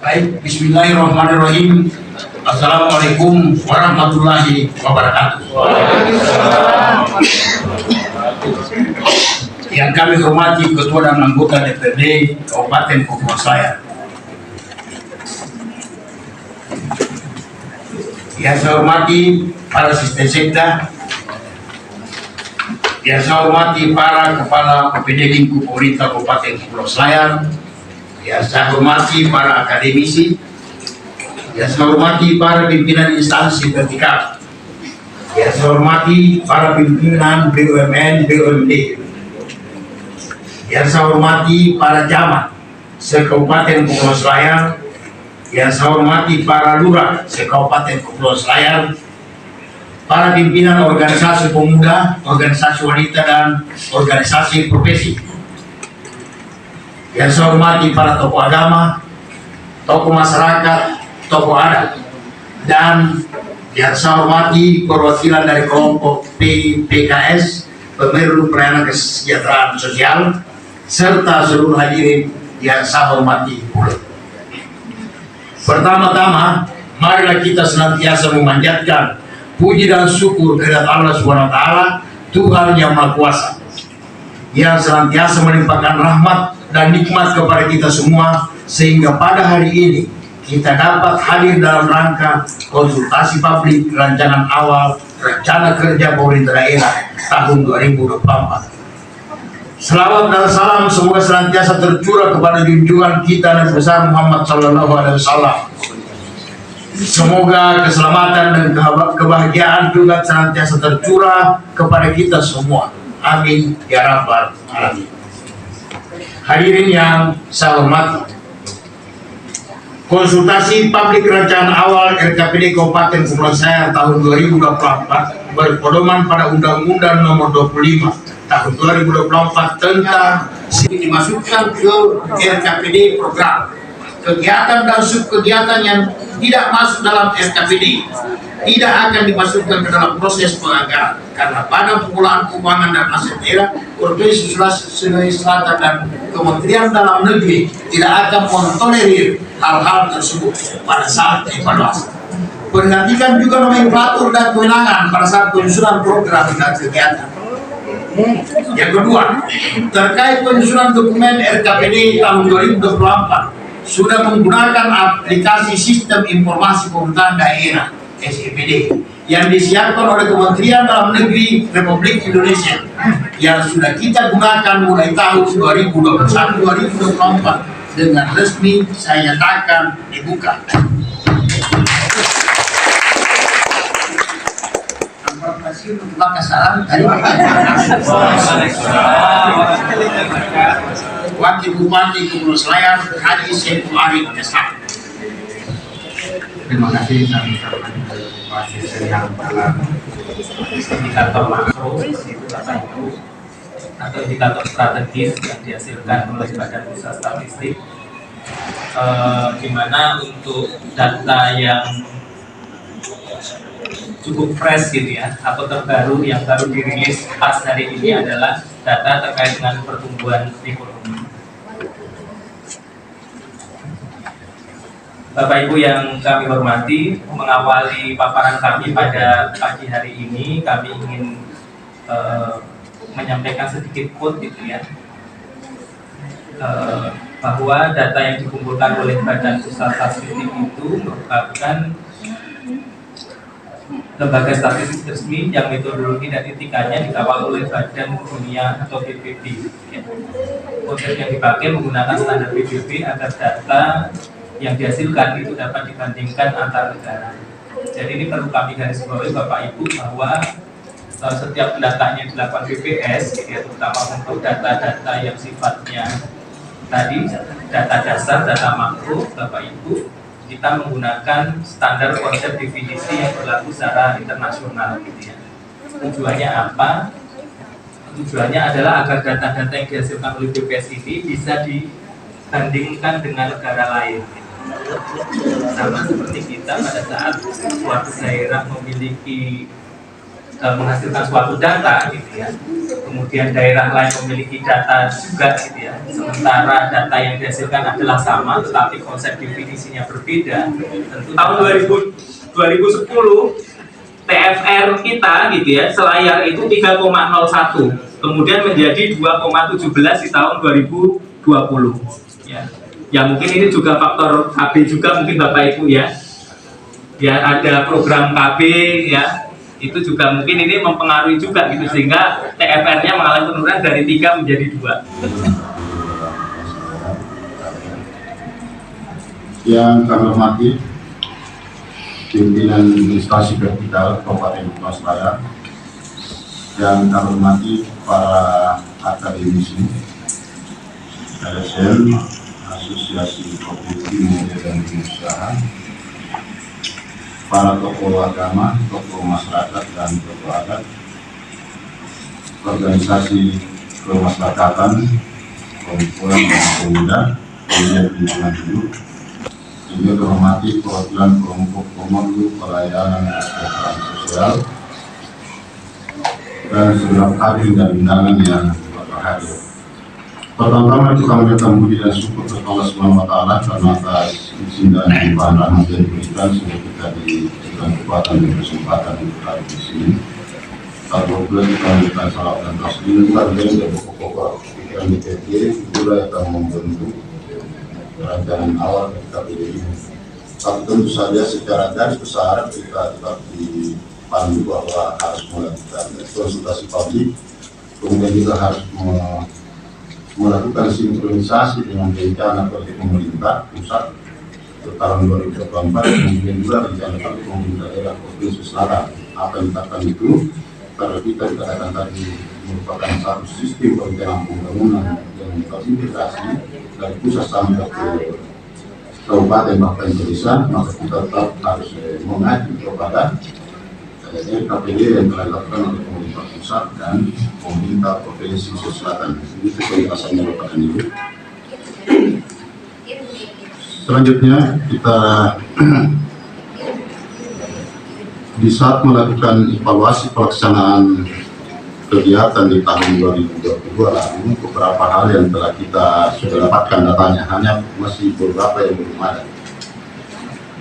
Baik, bismillahirrahmanirrahim. Assalamualaikum warahmatullahi wabarakatuh. Yang kami hormati Ketua dan anggota DPRD Kabupaten Kepulauan Selayar. Yang saya hormati para asisten sekda, yang saya hormati para kepala PPD lingkup pemerintah Kabupaten Kepulauan Selayar, yang saya hormati para akademisi, yang saya hormati para pimpinan instansi vertikal, yang saya hormati para pimpinan BUMN, BUMD, yang saya hormati para camat se-Kabupaten Kepulauan Selayar, yang saya hormati para lurah se-Kabupaten Kepulauan Selayar, para pimpinan organisasi pemuda, organisasi wanita, dan organisasi profesi. Yang saya hormati para tokoh agama, tokoh masyarakat, tokoh adat, dan yang saya hormati perwakilan dari kelompok PKS, Pemerlu Pelayanan Kesejahteraan Sosial, serta seluruh hadirin yang saya hormati pula. Pertama-tama, marilah kita senantiasa memanjatkan puji dan syukur kehadirat Allah SWT, Tuhan yang Maha Kuasa, yang senantiasa melimpahkan rahmat dan nikmat kepada kita semua, sehingga pada hari ini kita dapat hadir dalam rangka konsultasi publik rancangan awal rencana kerja pemerintah daerah tahun 2024. Selawat dan salam semoga senantiasa tercurah kepada junjungan kita Nabi besar Muhammad SAW. Semoga keselamatan dan kebahagiaan juga senantiasa tercurah kepada kita semua. Amin ya rabbal alamin. Hadirin yang saya hormati, konsultasi publik rancangan awal RKPD Kabupaten Kepulauan Selayar tahun 2024 berpedoman pada Undang-Undang Nomor 25 Tahun 2024 tentang dimasukkan ke RKPD program. Kegiatan dan subkegiatan yang tidak masuk dalam RKPD tidak akan dimasukkan ke dalam proses penganggaran, karena pada pengelolaan keuangan dan aset daerah, Provinsi Sulawesi Selatan dan Kementerian Dalam Negeri tidak akan mentolerir hal-hal tersebut pada saat evaluasi. Perhatikan juga nomenklatur dan kewenangan pada saat penyusunan program dan kegiatan. Yang kedua, terkait penyusunan dokumen RKPD tahun 2024 sudah menggunakan aplikasi Sistem Informasi Pemerintahan Daerah (SIPD) yang disiapkan oleh Kementerian Dalam Negeri Republik Indonesia, yang sudah kita gunakan mulai tahun 2021-2024 dengan resmi saya nyatakan dibuka. Wakil Bupati Kepulauan Selayar Haji Saiful Arif Desa. Terima kasih teman-teman mahasiswa yang dalam indikator makro seperti itu atau indikator strategis yang dihasilkan oleh Badan Pusat Statistik, di mana untuk data yang cukup fresh gitu ya, atau terbaru yang baru dirilis pas hari ini adalah data terkait dengan pertumbuhan ekonomi. Bapak Ibu yang kami hormati, mengawali paparan kami pada pagi hari ini, kami ingin menyampaikan sedikit quote gitu ya, bahwa data yang dikumpulkan oleh Badan Pusat Statistik itu merupakan lembaga statistik resmi yang metodologi dan etikanya dikawal oleh Badan Dunia atau PBB. Ya. Konsep yang dipakai menggunakan standar PBB agar data yang dihasilkan itu dapat dibandingkan antar negara. Jadi ini perlu kami garis bawahi Bapak Ibu, bahwa setiap datanya dilakukan BPS, ya, terutama untuk data-data yang sifatnya tadi data dasar, data makro, Bapak Ibu, kita menggunakan standar konsep definisi yang berlaku secara internasional gitu ya. Tujuannya apa? Tujuannya adalah agar data-data yang dihasilkan oleh BPS ini bisa dibandingkan dengan negara lain. Sama seperti kita pada saat suatu daerah memiliki menghasilkan suatu data gitu ya, kemudian daerah lain memiliki data juga gitu ya, sementara data yang dihasilkan adalah sama tetapi konsep definisinya berbeda, tentu tahun 2010 TFR kita gitu ya selayar itu 3,01 kemudian menjadi 2,17 di tahun 2020 ya. Ya mungkin ini juga faktor KB juga mungkin Bapak Ibu ya ada program KB ya, itu juga mungkin ini mempengaruhi juga gitu sehingga TFR-nya mengalami penurunan dari 3 menjadi 2. Yang kami hormati pimpinan instansi vertikal Kabupaten Kepulauan Selayar, yang kami hormati para akademisi, LSM, Asosiasi Koperasi Media dan Pengusaha, para tokoh agama, tokoh masyarakat dan tokoh adat, organisasi kemasyarakatan, perempuan dan pemuda, kemudian lingkungan hidup, juga terhormati perwakilan kelompok komando pelayanan kesejahteraan sosial dan segenap hadirin dan undangan yang berbahagia. Pertama-tama kita mengucapkan puji dan syukur kepada Allah Subhanahu wa Ta'ala karena atas izin dan limpahan rahmat yang diberikan sehingga kita diberikan kekuatan dan kesempatan untuk hadir di sini. Kalau pula kita mengucapkan salam dan taslim target dan pokok-pokok pikiran DPP itulah yang akan membentuk rancangan awal kita ini. Tapi tentu saja secara garis besar kita tetap dipandu bahwa harus melakukan konsultasi publik, kemudian juga harus melakukan sinkronisasi dengan rencana kerja pemerintah pusat untuk tahun 2024, kemudian juga rencana kerja pemerintah daerah Provinsi Selatan. Apa yang ditetapkan itu karena kita dikatakan tadi merupakan satu sistem perencanaan pembangunan yang terintegrasi dari pusat sampai ke kabupaten bahkan ke desa, maka kita tetap harus mengacu kepada RKPD yang telah dilakukan oleh pemerintah pusat dan pemerintah Provinsi Selatan. Itu penjelasannya Bapak dan Ibu. Selanjutnya kita di saat melakukan evaluasi pelaksanaan kegiatan di tahun 2022 lalu, beberapa hal yang telah kita sudah dapatkan datanya, hanya masih beberapa yang belum ada.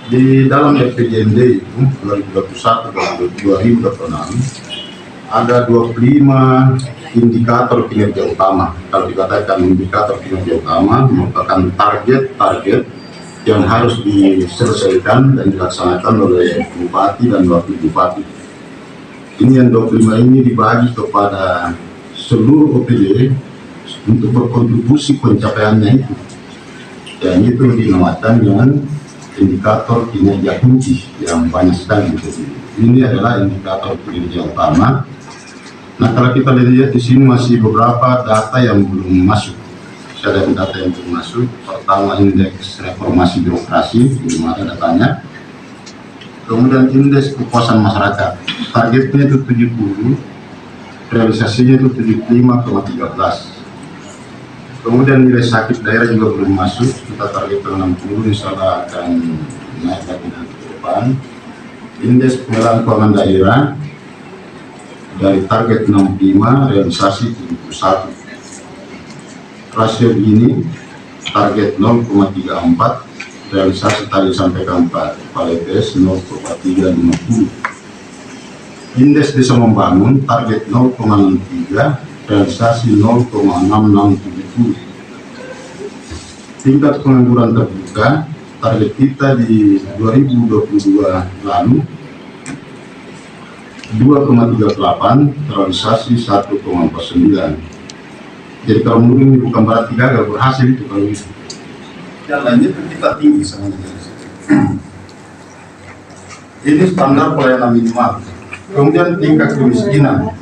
Di dalam RPJMD itu 2021-2026 ada 25 indikator kinerja utama. Kalau dikatakan indikator kinerja utama merupakan target-target yang harus diselesaikan dan dilaksanakan oleh bupati dan wakil bupati. Ini yang 25 ini dibagi kepada seluruh OPD untuk berkontribusi pencapaiannya itu. Dan itu dinamakan dengan indikator kinerja kunci yang banyak sekali. Ini adalah indikator kinerja utama. Nah, kalau kita lihat di sini masih beberapa data yang belum masuk. Ada data yang belum masuk. Pertama, indeks reformasi birokrasi, belum ada datanya. Kemudian indeks kepuasan masyarakat, targetnya itu 70, realisasinya itu 75,13. Kemudian nilai sakit daerah juga belum masuk, kita target 60, insya Allah akan naik lagi nanti ke depan. Indeks penggunaan keuangan daerah dari target 65, realisasi 71. Rasio ini target 0,34, realisasi tadi sampaikan Pak Kepala EPS 0,350. Indeks desa membangun target 0,63, realisasi 0,667. Tingkat pengangguran terbuka target kita di 2022 lalu 2,38, realisasi 1,49. Jadi kalau mungkin bukan berarti gagal, berhasil itu kalau itu. Yang lainnya kita tinggi sebenarnya. Ini standar pelayanan minimal. Kemudian tingkat kemiskinan.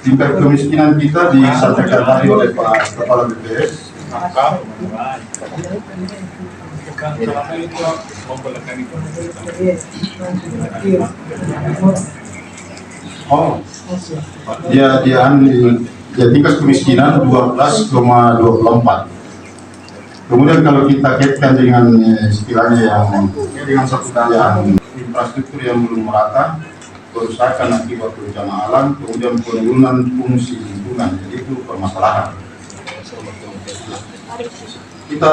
Tingkat kemiskinan kita disampaikan tadi oleh Pak Kepala BPS. Oh, dia tingkat kemiskinan 12,24. Kemudian kalau kita kaitkan dengan istilahnya yang dengan satu yang infrastruktur yang belum merata, kerusakan akibat bencana alam, kemudian penurunan fungsi lingkungan. Jadi itu permasalahan. Kita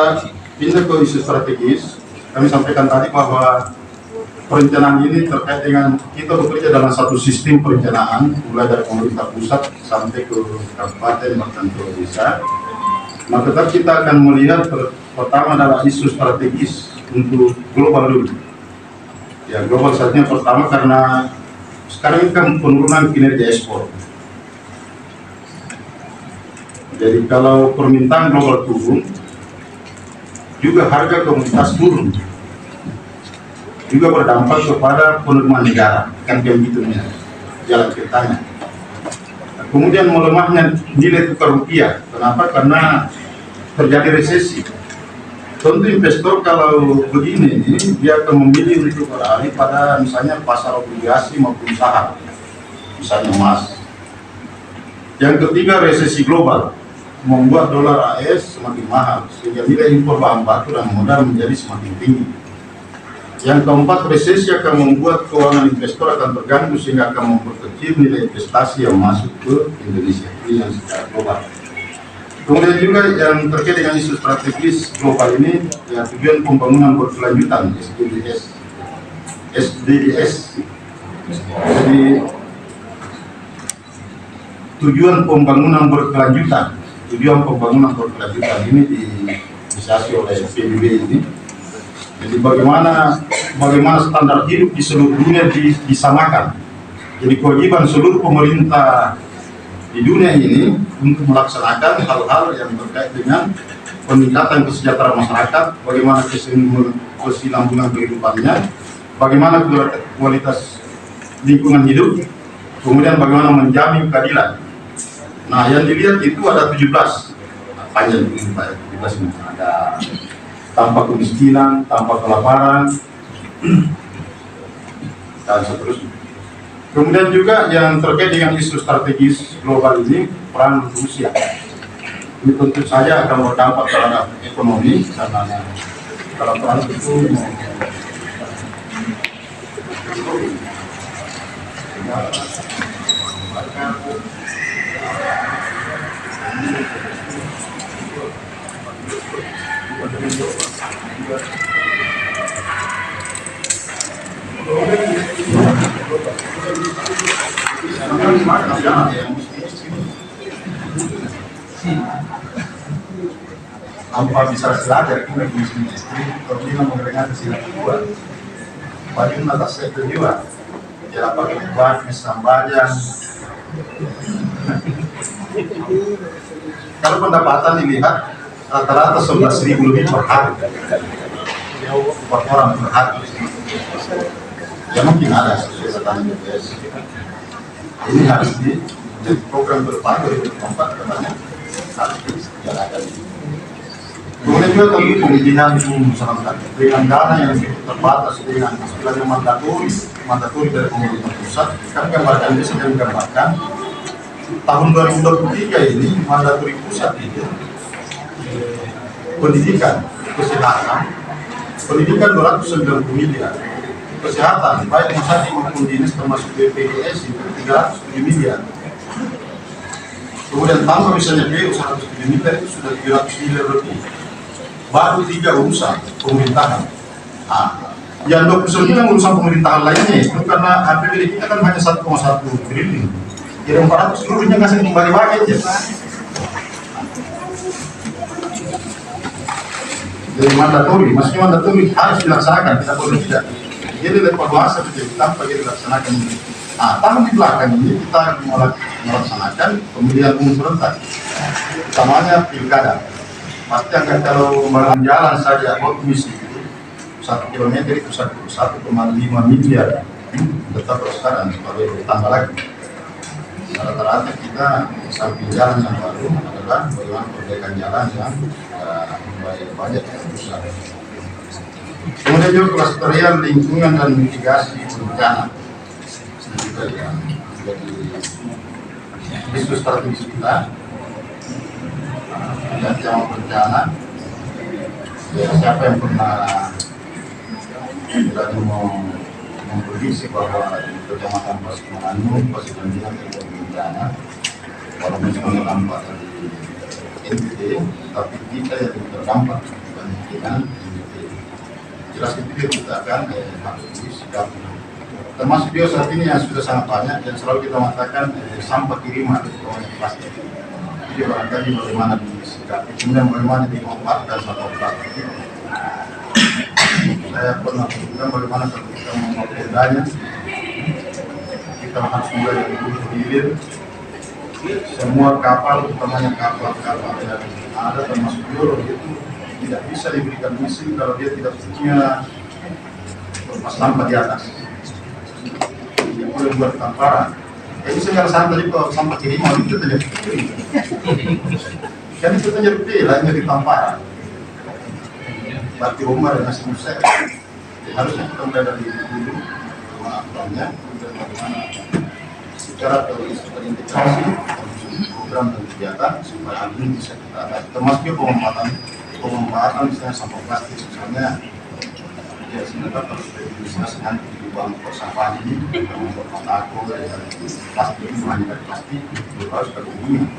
pindah ke isu strategis. Kami sampaikan tadi bahwa perencanaan ini terkait dengan kita bekerja dalam satu sistem perencanaan, mulai dari pemerintah pusat sampai ke kabupaten bahkan ke desa. Maka kita akan melihat pertama adalah isu strategis untuk global dulu. Ya, global saatnya pertama karena sekarang ini kan penurunan kinerja ekspor. Jadi kalau permintaan global turun, juga harga komoditas turun, juga berdampak kepada penerimaan negara, kan begitu jalan ceritanya. Kemudian melemahnya nilai tukar rupiah. Kenapa? Karena terjadi resesi. Tentu investor kalau begini, dia akan memilih untuk beralih pada misalnya pasar obligasi maupun saham, misalnya emas. Yang ketiga, resesi global membuat dolar AS semakin mahal, sehingga nilai impor bahan baku dan modal menjadi semakin tinggi. Yang keempat, resesi akan membuat keuangan investor akan terganggu sehingga akan memperkecil nilai investasi yang masuk ke Indonesia. Ini yang secara global. Kemudian juga yang terkait dengan isu strategis global ini, ya tujuan pembangunan berkelanjutan SDGs. Jadi tujuan pembangunan berkelanjutan ini diinisiasi oleh PBB ini. Jadi bagaimana standar hidup di seluruh dunia disamakan. Jadi kewajiban seluruh pemerintah di dunia ini untuk melaksanakan hal-hal yang terkait dengan peningkatan kesejahteraan masyarakat, bagaimana kesinambungan kehidupannya, bagaimana kualitas lingkungan hidup, kemudian bagaimana menjamin keadilan. Nah, yang dilihat itu ada 17 panjang ini Pak, 17 ini ada tanpa kemiskinan, tanpa kelaparan, dan seterusnya. Kemudian juga yang terkait dengan isu strategis global ini, peran Rusia. Ini tentu saja akan berdampak terhadap ekonomi, karena kalau peran itu tanpa bisa belajar kita di sini istri terlihat mengenai sila kedua bagi atas kedua ya pakai buat misalnya kalau pendapatan dilihat rata-rata 11.000 lebih per hari per orang per hari. Ya mungkin ada sesuatu ini harus di program berdepan 2024 katanya harus dijalankan. Kemudian juga tentu pemilihan masyarakat dengan dana yang terbatas dengan istilahnya mandatori dari pemerintah pusat. Kami gambarkan ini sedang gambarkan tahun 2023 ini mandatori pusat itu pendidikan, kesehatan 290 miliar. Kesehatan, baik rumah sakit maupun dinas termasuk BPJS itu 307 miliar. Kemudian tambah misalnya BU 107 miliar itu sudah 300 miliar lebih. Baru 3 urusan pemerintahan. Yang 29 urusan pemerintahan lainnya itu karena APBD kita kan hanya 1,1 triliun. Jadi 400 seluruhnya ngasih kembali pakai aja. Jadi mandatori, maksudnya mandatori harus dilaksanakan, tidak boleh tidak. Jadi evaluasi menjadi tanpa dilaksanakan ini. Tahun di belakang ini kita melaksanakan pemilihan umum serentak, utamanya pilkada. Pasti akan kalau jalan saja komisi itu 1 kilometer itu 1,5 miliar. Tetap sekarang kalau ditambah lagi. Rata-rata kita samping jalan yang baru adalah bagaimana perbaikan jalan yang banyak yang besar. Kemudian juga kelestarian lingkungan dan mitigasi bencana. Juga yang menjadi isu strategis kita. Yang bencana, ya, siapa yang pernah lagi mau memprediksi bahwa di Kecamatan Pasir Pasirlandia terjadi bencana, walaupun semuanya tampak dari NTT, tapi kita yang terdampak dengan NTT. Jelas itu kita akan harus sikap. Termasuk dia saat ini yang sudah sangat banyak dan selalu kita mengatakan sampah kiriman plastik. Jadi barangkali bagaimana disikapi, kemudian bagaimana dimanfaatkan sampah plastik. Saya pernah berbicara bagaimana kalau kita mengopendanya, kita harus mulai dari hulu ke hilir. Semua kapal, utamanya kapal-kapal yang ada termasuk Euro itu tidak bisa diberikan izin kalau dia tidak punya lepas sampah di atas. Dia boleh buat tamparan. Jadi sekarang tadi kalau sampah kiriman itu terjadi. Kan itu terjadi lainnya di tamparan. Berarti rumah dan nasi musik. Harusnya kita mulai dari dulu pemahamannya, kemudian bagaimana secara teoris terintegrasi program dan kegiatan supaya hal ini bisa kita atasi. Termasuk pemanfaatan misalnya sampah plastik, misalnya ya sebenarnya harus berdiskusi nanti di bank persampahan ini membuat aku dari plastik itu hanya dari plastik itu harus berhubungan.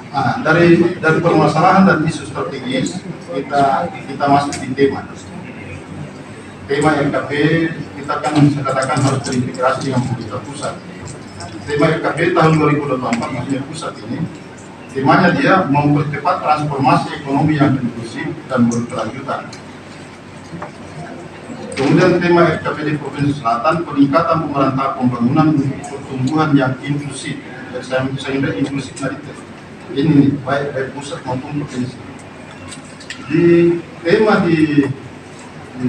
Nah, dari permasalahan dan isu strategis kita masuk di tema RKP. Kita kan bisa katakan harus terintegrasi dengan pemerintah pusat. Tema RKP tahun 2024 maksudnya pusat ini temanya dia mempercepat transformasi ekonomi yang inklusif dan berkelanjutan. Kemudian tema RKP di Provinsi Selatan peningkatan pemerintah pembangunan untuk pertumbuhan yang inklusif. Dan saya ingin inklusif maritim. Ini baik pusat maupun provinsi. Di tema di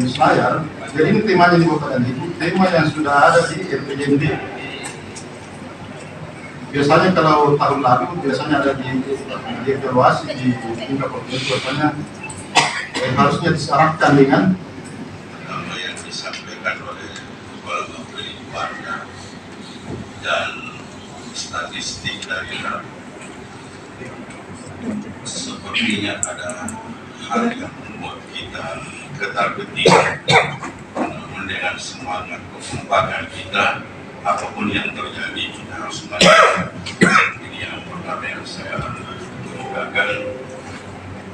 Selayar, jadi ini temanya di Bapak dan Ibu, tema yang sudah ada di RPJMD. Biasanya kalau tahun lalu biasanya ada di evaluasi di tingkat provinsi, biasanya harusnya disyaratkan dengan apa yang disampaikan oleh Kepala Menteri Warga dan statistik dari sepertinya ada hal yang membuat kita getar getir, namun dengan semangat kekompakan kita, apapun yang terjadi kita harus melakukan. Ini yang pertama yang saya kemukakan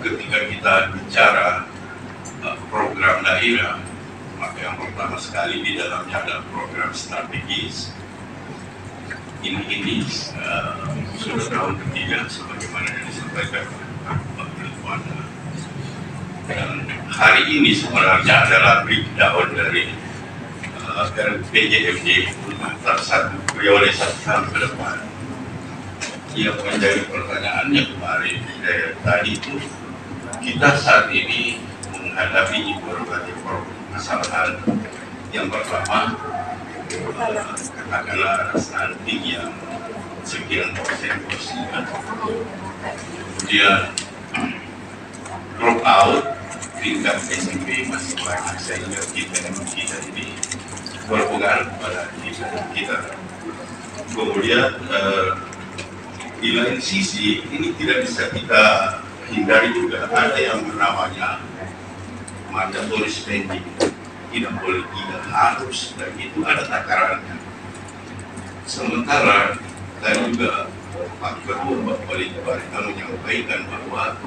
ketika kita bicara program daerah, maka yang pertama sekali di dalamnya ada program strategis. Ini sudah tahun ketiga sebagaimana yang disampaikan Pak Ridwan. Dan hari ini sebenarnya adalah breakdown dari RPJMD antara satu priorisasi tahun ke depan. Yang menjadi pertanyaannya kemarin tadi itu kita saat ini menghadapi berbagai permasalahan. Yang pertama katakanlah stunting yang sekian persen, kemudian drop out tingkat SMP masih banyak, sehingga kita ini berpengaruh pada kita. Kemudian di lain sisi ini tidak bisa kita hindari juga ada yang namanya mandatory spending. Tidak boleh, tidak harus, dan itu ada takarannya. Sementara tadi juga Pak Ketua Pak Wali Kota menyampaikan bahwa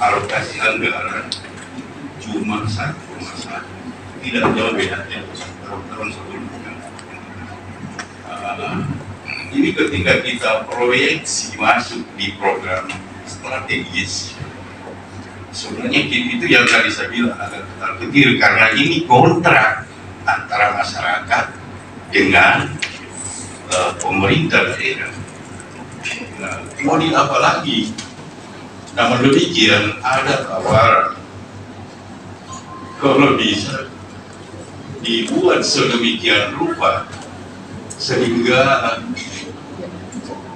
alokasi anggaran cuma 1,1, tidak jauh beda dengan tahun sebelumnya. Ini ketika kita proyeksi masuk di program strategis, sebenarnya itu yang tadi saya bilang agak ketar-ketir karena ini kontrak antara masyarakat dengan pemerintah daerah. Nah, mau di apa lagi? Namun demikian ada tawaran kalau bisa dibuat sedemikian rupa sehingga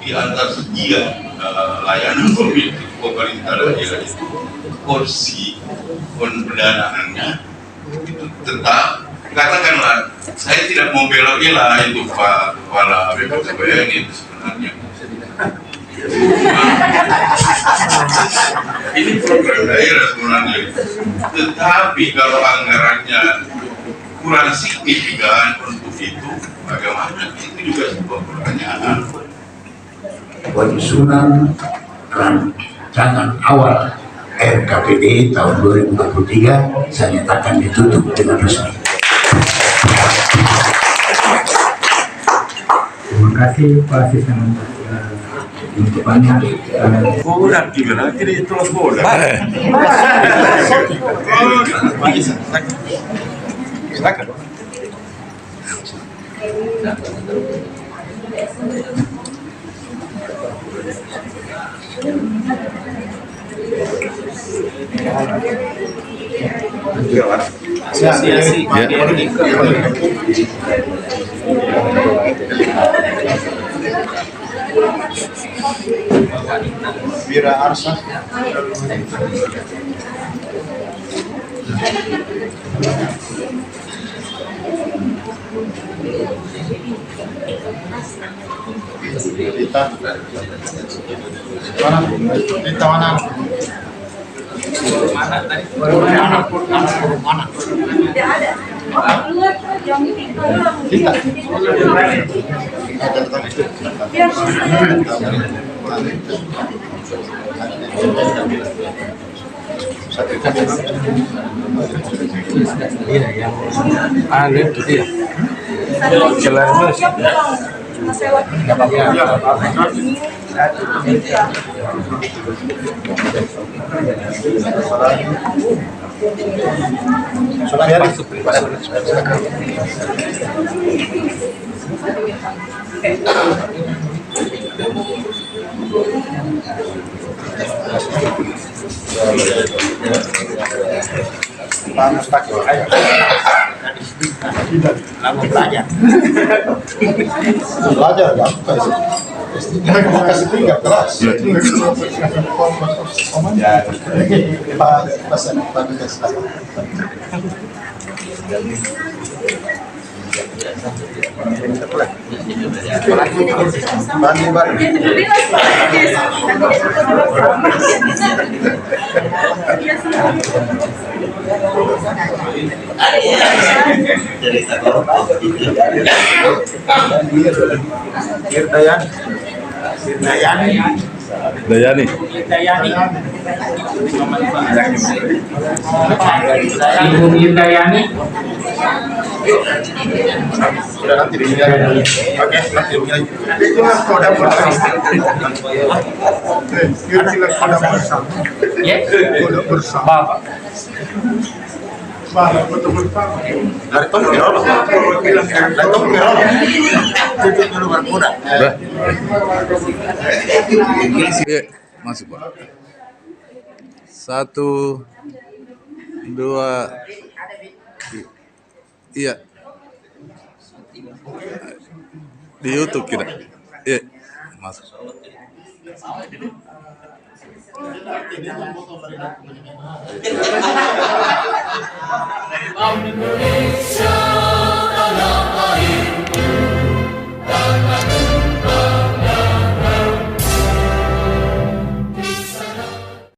di antar sekian layanan pemerintah daerah itu porsi pendanaannya itu tetap, katakanlah saya tidak mau bela-bela itu Pak Kepala BPKBN itu sebenarnya ini program daerah sebenarnya, tetapi kalau anggarannya kurang signifikan untuk itu, bagaimana? Itu juga sebuah pertanyaan. Penyusunan rancangan awal RKPD tahun 2023 saya nyatakan ditutup dengan resmi. Terima kasih Pak Asisten untuk banyak. Kurang gimana? Tidak itu los bola. Silakan. Wira Arsa. Dita. Mana? Itu dia. Belajar ya, kasih tinggal keras. Dayani. Ibu Indayani. Sudah nanti dinilai. Oke, nanti dinilai. Itulah kode bersama. Ya. Kode bersama. Dari Tom Pirolo. Itu dulu berkuda. Iya, masuk Pak. 1, 2, iya. Di YouTube kita. Iya, masuk. Indonesia.